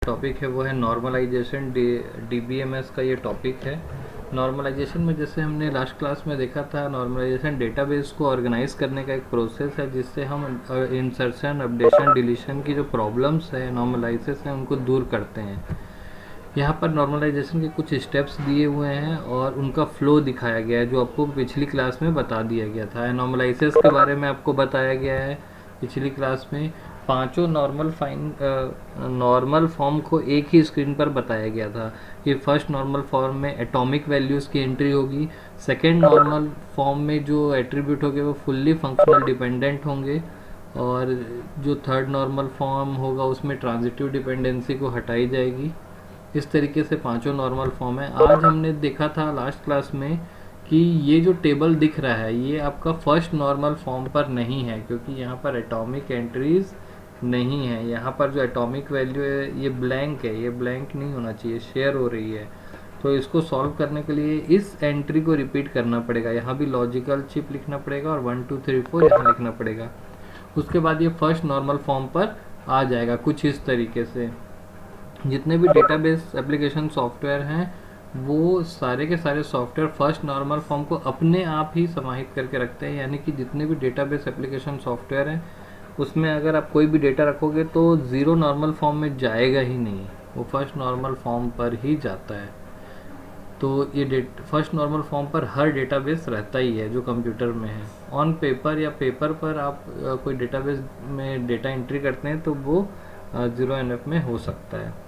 Topic है वो है नॉर्मलाइजेशन। डीबीएमएस का ये टॉपिक है। नॉर्मलाइजेशन में जैसे हमने लास्ट क्लास में देखा था, नॉर्मलाइजेशन डेटाबेस को ऑर्गेनाइज करने का एक प्रोसेस है जिससे हम इंसर्शन, अपडेशन, डिलीशन की जो प्रॉब्लम्स है, नॉर्मलाइजेशन है, उनको दूर करते हैं। यहाँ पर नॉर्मलाइजेशन के कुछ स्टेप्स दिए हुए हैं और उनका फ्लो दिखाया गया है जो आपको पिछली क्लास में बता दिया गया था। नॉर्मलाइजेशन के बारे में आपको बताया गया है पिछली क्लास में। पांचों नॉर्मल फॉर्म को एक ही स्क्रीन पर बताया गया था कि फर्स्ट नॉर्मल फॉर्म में एटॉमिक वैल्यूज़ की एंट्री होगी। सेकेंड नॉर्मल फॉर्म में जो एट्रीब्यूट होंगे वो फुल्ली फंक्शनल डिपेंडेंट होंगे, और जो थर्ड नॉर्मल फॉर्म होगा उसमें ट्रांजिटिव डिपेंडेंसी को हटाई जाएगी। इस तरीके से पांचों नॉर्मल फॉर्म है। आज हमने देखा था लास्ट क्लास में कि ये जो टेबल दिख रहा है ये आपका फर्स्ट नॉर्मल फॉर्म पर नहीं है, क्योंकि यहाँ पर एटॉमिक एंट्रीज नहीं है। यहाँ पर जो एटॉमिक वैल्यू है ये ब्लैंक है, ये ब्लैंक नहीं होना चाहिए, शेयर हो रही है। तो इसको सॉल्व करने के लिए इस एंट्री को रिपीट करना पड़ेगा। यहाँ भी लॉजिकल चिप लिखना पड़ेगा और 1 2 3 4 यहाँ लिखना पड़ेगा। उसके बाद ये फर्स्ट नॉर्मल फॉर्म पर आ जाएगा कुछ इस तरीके से। जितने भी डेटाबेस एप्लीकेशन सॉफ्टवेयर हैं वो सारे के सारे सॉफ्टवेयर फर्स्ट नॉर्मल फॉर्म को अपने आप ही समाहित करके रखते हैं। यानी कि जितने भी डेटाबेस एप्लीकेशन सॉफ्टवेयर हैं उसमें अगर आप कोई भी डेटा रखोगे तो ज़ीरो नॉर्मल फॉर्म में जाएगा ही नहीं, वो फर्स्ट नॉर्मल फॉर्म पर ही जाता है। तो ये फर्स्ट नॉर्मल फॉर्म पर हर डेटाबेस रहता ही है जो कंप्यूटर में है। ऑन पेपर या पेपर पर आप कोई डेटाबेस में डेटा एंट्री करते हैं तो वो 0NF में हो सकता है।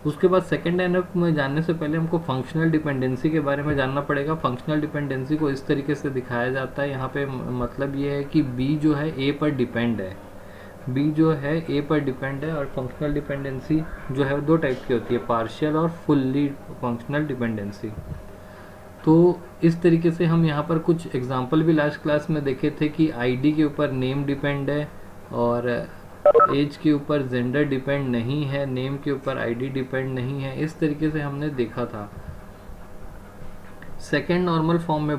उसके बाद सेकेंड NF में जानने से पहले हमको फंक्शनल डिपेंडेंसी के बारे में जानना पड़ेगा। फंक्शनल डिपेंडेंसी को इस तरीके से दिखाया जाता है यहाँ पे, मतलब ये है कि B जो है A पर डिपेंड है, B जो है A पर डिपेंड है। और फंक्शनल डिपेंडेंसी जो है दो टाइप की होती है, पार्शियल और फुल्ली फंक्शनल डिपेंडेंसी। तो इस तरीके से हम यहाँ पर कुछ एग्जांपल भी लास्ट क्लास में देखे थे कि ID के ऊपर नेम डिपेंड है और एज के ऊपर जेंडर डिपेंड नहीं है, नेम के ऊपर ID डिपेंड नहीं है। इस तरीके से हमने देखा था। सेकेंड नॉर्मल फॉर्म में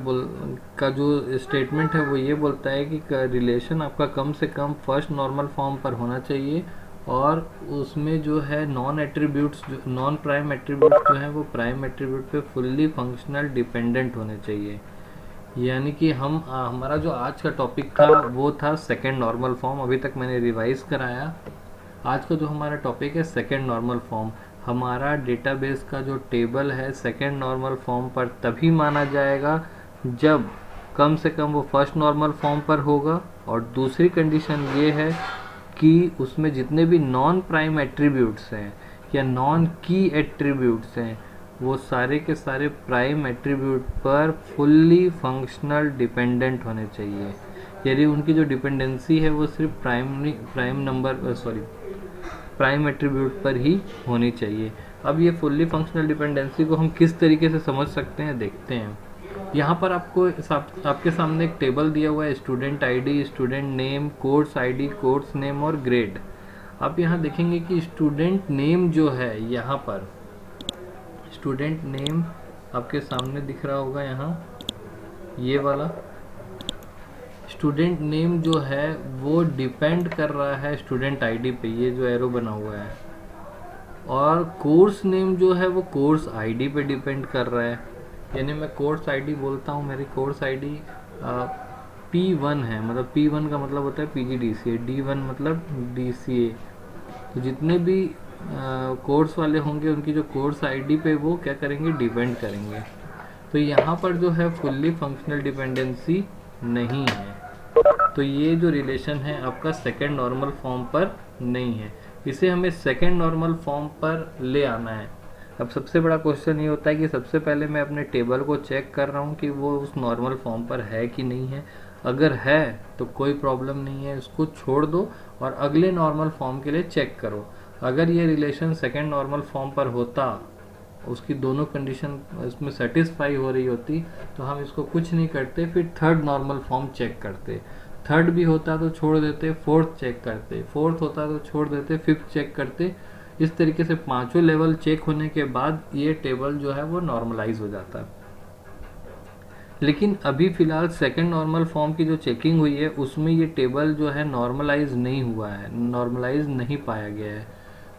का जो स्टेटमेंट है वो ये बोलता है कि रिलेशन आपका कम से कम फर्स्ट नॉर्मल फॉर्म पर होना चाहिए और उसमें जो है नॉन एट्रीब्यूट्स, जो नॉन प्राइम एट्रीब्यूट्स जो हैं वो प्राइम एट्रीब्यूट पे फुल्ली फंक्शनल डिपेंडेंट होने चाहिए। यानी कि हमारा जो आज का टॉपिक था वो था सेकेंड नॉर्मल फॉर्म। अभी तक मैंने रिवाइज कराया। आज का जो हमारा टॉपिक है सेकेंड नॉर्मल फॉर्म। हमारा डेटाबेस का जो टेबल है सेकेंड नॉर्मल फॉर्म पर तभी माना जाएगा जब कम से कम वो फर्स्ट नॉर्मल फॉर्म पर होगा, और दूसरी कंडीशन ये है कि उसमें जितने भी नॉन प्राइम एट्रीब्यूट्स हैं या नॉन की एट्रीब्यूट्स हैं वो सारे के सारे प्राइम एट्रीब्यूट पर फुल्ली फंक्शनल डिपेंडेंट होने चाहिए। यदि उनकी जो डिपेंडेंसी है वो सिर्फ प्राइम एट्रीब्यूट पर ही होनी चाहिए। अब ये फुल्ली फंक्शनल डिपेंडेंसी को हम किस तरीके से समझ सकते हैं देखते हैं। यहाँ पर आपके सामने एक टेबल दिया हुआ है, student ID, student name, course ID, course name और ग्रेड। आप यहाँ देखेंगे कि स्टूडेंट नेम जो है, यहाँ पर स्टूडेंट नेम आपके सामने दिख रहा होगा, यहाँ ये वाला स्टूडेंट नेम जो है वो डिपेंड कर रहा है स्टूडेंट ID पे, ये जो एरो बना हुआ है। और कोर्स नेम जो है वो कोर्स ID पे डिपेंड कर रहा है। यानी मैं कोर्स ID बोलता हूँ, मेरी कोर्स ID P1 है, मतलब P1 का मतलब होता है PGDCA, D1 मतलब DCA। तो जितने भी कोर्स वाले होंगे उनकी जो कोर्स ID पे वो क्या करेंगे, डिपेंड करेंगे। तो यहाँ पर जो है फुल्ली फंक्शनल डिपेंडेंसी नहीं है। तो ये जो रिलेशन है आपका सेकेंड नॉर्मल फॉर्म पर नहीं है, इसे हमें सेकेंड नॉर्मल फॉर्म पर ले आना है। अब सबसे बड़ा क्वेश्चन ये होता है कि सबसे पहले मैं अपने टेबल को चेक कर रहा हूँ कि वो उस नॉर्मल फॉर्म पर है कि नहीं है। अगर है तो कोई प्रॉब्लम नहीं है, उसको छोड़ दो और अगले नॉर्मल फॉर्म के लिए चेक करो। अगर ये रिलेशन सेकेंड नॉर्मल फॉर्म पर होता, उसकी दोनों कंडीशन इसमें सेटिस्फाई हो रही होती, तो हम इसको कुछ नहीं करते, फिर थर्ड नॉर्मल फॉर्म चेक करते। थर्ड भी होता तो छोड़ देते, फोर्थ चेक करते, फोर्थ होता तो छोड़ देते, फिफ्थ चेक करते। इस तरीके से पांचों लेवल चेक होने के बाद ये टेबल जो है वो नॉर्मलाइज हो जाता है। लेकिन अभी फिलहाल सेकंड नॉर्मल फॉर्म की जो चेकिंग हुई है उसमें ये टेबल जो है नॉर्मलाइज नहीं हुआ है, नॉर्मलाइज नहीं पाया गया है।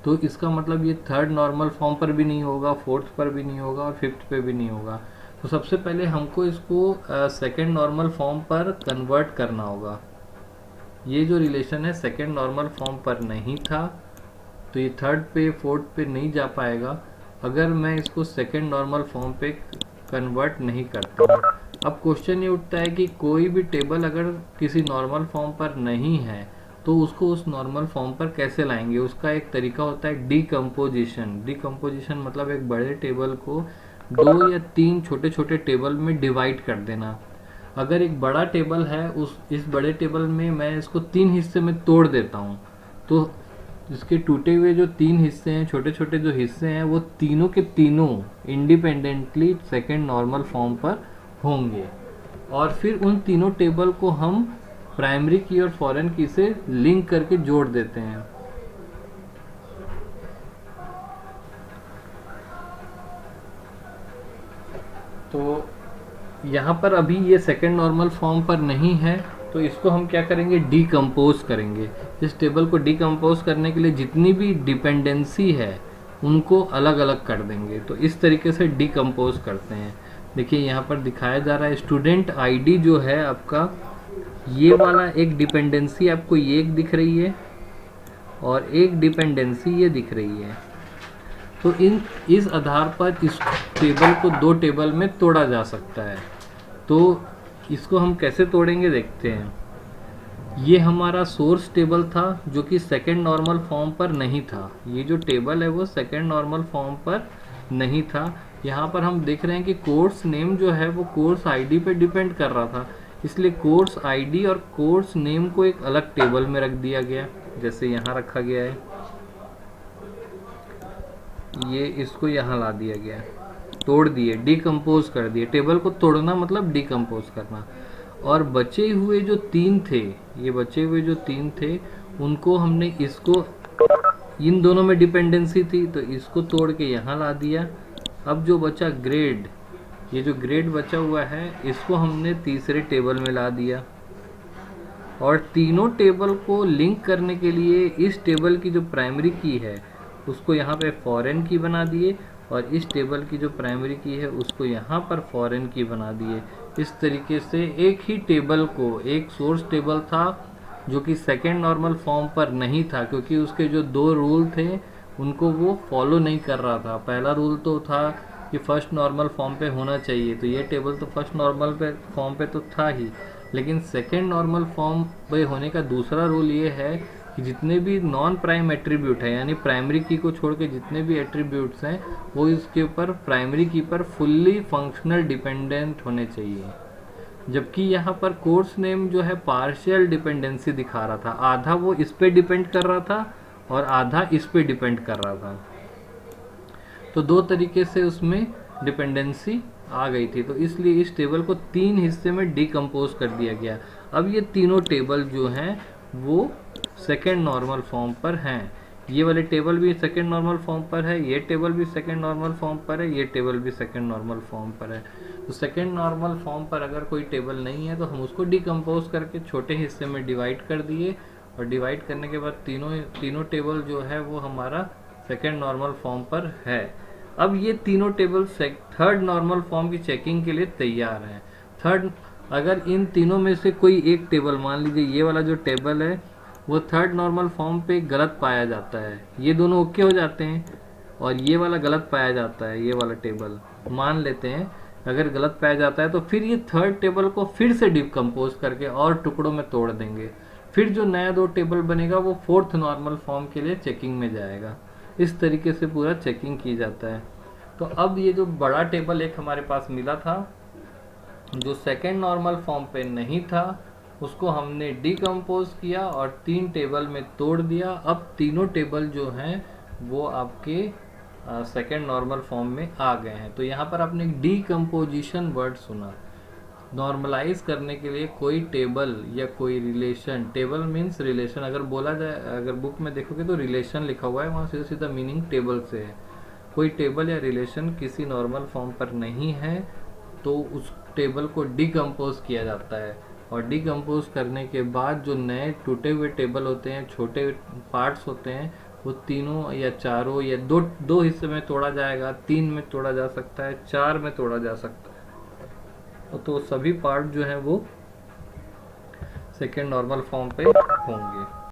तो इसका मतलब ये थर्ड नॉर्मल फॉर्म पर भी नहीं होगा, फोर्थ पर भी नहीं होगा और फिफ्थ पे भी नहीं होगा। तो सबसे पहले हमको इसको सेकेंड नॉर्मल फॉर्म पर कन्वर्ट करना होगा। ये जो रिलेशन है सेकेंड नॉर्मल फॉर्म पर नहीं था, तो ये थर्ड पे फोर्थ पे नहीं जा पाएगा अगर मैं इसको सेकेंड नॉर्मल फॉर्म पे कन्वर्ट नहीं करता हूँ। अब क्वेश्चन ये उठता है कि कोई भी टेबल अगर किसी नॉर्मल फॉर्म पर नहीं है तो उसको उस नॉर्मल फॉर्म पर कैसे लाएंगे। उसका एक तरीका होता है डीकम्पोजिशन। डीकम्पोजिशन मतलब एक बड़े टेबल को 2 या 3 छोटे छोटे टेबल में डिवाइड कर देना। अगर एक बड़ा टेबल है, इस बड़े टेबल में मैं इसको 3 हिस्से में तोड़ देता हूँ, तो इसके टूटे हुए जो 3 हिस्से हैं, छोटे छोटे जो हिस्से हैं, वो तीनों के तीनों इंडिपेंडेंटली सेकेंड नॉर्मल फॉर्म पर होंगे। और फिर उन तीनों टेबल को हम प्राइमरी की और फॉरेन की से लिंक करके जोड़ देते हैं। तो यहाँ पर अभी ये सेकेंड नॉर्मल फॉर्म पर नहीं है, तो इसको हम क्या करेंगे, डीकम्पोज करेंगे। इस टेबल को डीकम्पोज करने के लिए जितनी भी डिपेंडेंसी है उनको अलग अलग कर देंगे। तो इस तरीके से डीकम्पोज करते हैं। देखिए यहाँ पर दिखाया जा रहा है स्टूडेंट आईडी जो है आपका, ये वाला एक डिपेंडेंसी आपको ये एक दिख रही है और एक डिपेंडेंसी ये दिख रही है। तो इस आधार पर इस टेबल को 2 टेबल में तोड़ा जा सकता है। तो इसको हम कैसे तोड़ेंगे देखते हैं। ये हमारा सोर्स टेबल था जो कि सेकेंड नॉर्मल फॉर्म पर नहीं था। ये जो टेबल है वो सेकेंड नॉर्मल फॉर्म पर नहीं था। यहाँ पर हम देख रहे हैं कि कोर्स नेम जो है वो कोर्स आईडी पे डिपेंड कर रहा था, इसलिए कोर्स आईडी और कोर्स नेम को एक अलग टेबल में रख दिया गया, जैसे यहाँ रखा गया है। ये इसको यहाँ ला दिया गया, तोड़ दिए, डीकम्पोज कर दिए। टेबल को तोड़ना मतलब डीकम्पोज करना। और बचे हुए जो 3 थे, ये बचे हुए जो 3 थे, उनको हमने इसको, इन दोनों में डिपेंडेंसी थी तो इसको तोड़ के यहाँ ला दिया। अब जो बचा ग्रेड, ये जो ग्रेड बचा हुआ है इसको हमने तीसरे टेबल में ला दिया। और तीनों टेबल को लिंक करने के लिए इस टेबल की जो प्राइमरी की है उसको यहाँ पे फॉरेन की बना दिए और इस टेबल की जो प्राइमरी की है उसको यहाँ पर फॉरेन की बना दिए। इस तरीके से एक ही टेबल को, एक सोर्स टेबल था जो कि सेकेंड नॉर्मल फॉर्म पर नहीं था क्योंकि उसके जो 2 रूल थे उनको वो फॉलो नहीं कर रहा था। पहला रूल तो था कि फर्स्ट नॉर्मल फॉर्म पे होना चाहिए, तो ये टेबल तो फर्स्ट नॉर्मल फॉर्म पे तो था ही, लेकिन सेकेंड नॉर्मल फॉर्म पे होने का दूसरा रूल ये है कि जितने भी नॉन प्राइम एट्रीब्यूट है, यानी प्राइमरी की को छोड़ के जितने भी एट्रीब्यूट्स हैं वो इसके ऊपर प्राइमरी की पर फुल्ली फंक्शनल डिपेंडेंट होने चाहिए। जबकि यहाँ पर कोर्स नेम जो है पार्शियल डिपेंडेंसी दिखा रहा था, आधा वो इस पे डिपेंड कर रहा था और आधा इस पे डिपेंड कर रहा था। तो 2 तरीके से उसमें डिपेंडेंसी आ गई थी, तो इसलिए इस टेबल को 3 हिस्से में डीकम्पोज कर दिया गया। अब ये तीनों टेबल जो हैं वो सेकेंड नॉर्मल फॉर्म पर हैं। ये वाले टेबल भी सेकेंड नॉर्मल फॉर्म पर है, ये टेबल भी सेकेंड नॉर्मल फॉर्म पर है, ये टेबल भी सेकेंड नॉर्मल फॉर्म पर है। तो सेकेंड नॉर्मल फॉर्म पर अगर कोई टेबल नहीं है तो हम उसको डीकम्पोज करके छोटे हिस्से में डिवाइड कर दिए और डिवाइड करने के बाद तीनों टेबल जो है वो हमारा सेकेंड नॉर्मल फॉर्म पर है। अब ये तीनों टेबल थर्ड नॉर्मल फॉर्म की चेकिंग के लिए तैयार हैं। अगर इन तीनों में से कोई एक टेबल, मान लीजिए ये वाला जो टेबल है वो थर्ड नॉर्मल फॉर्म पे गलत पाया जाता है, ये दोनों ओके हो जाते हैं, और ये वाला गलत पाया जाता है, ये वाला टेबल मान लेते हैं अगर गलत पाया जाता है, तो फिर ये थर्ड टेबल को फिर से डिकम्पोज करके और टुकड़ों में तोड़ देंगे। फिर जो नया 2 टेबल बनेगा वो फोर्थ नॉर्मल फॉर्म के लिए चेकिंग में जाएगा। इस तरीके से पूरा चेकिंग की जाता है। तो अब ये जो बड़ा टेबल एक हमारे पास मिला था जो सेकेंड नॉर्मल फॉर्म पे नहीं था, उसको हमने डीकम्पोज किया और 3 टेबल में तोड़ दिया। अब तीनों टेबल जो हैं वो आपके सेकेंड नॉर्मल फॉर्म में आ गए हैं। तो यहाँ पर आपने डीकम्पोजिशन वर्ड सुना। नॉर्मलाइज करने के लिए कोई टेबल या कोई रिलेशन, टेबल मीन्स रिलेशन, अगर बोला जाए, अगर बुक में देखोगे तो रिलेशन लिखा हुआ है, वहाँ सीधा सीधा मीनिंग टेबल से है। कोई टेबल या रिलेशन किसी नॉर्मल फॉर्म पर नहीं है तो उस टेबल को डीकम्पोज किया जाता है, और डीकम्पोज करने के बाद जो नए टूटे हुए टेबल होते हैं, छोटे पार्ट्स होते हैं, वो तीनों या चारों या दो दो हिस्से में तोड़ा जाएगा, 3 में तोड़ा जा सकता है, 4 में तोड़ा जा सकता है। तो सभी पार्ट जो हैं वो सेकेंड नॉर्मल फॉर्म पे होंगे।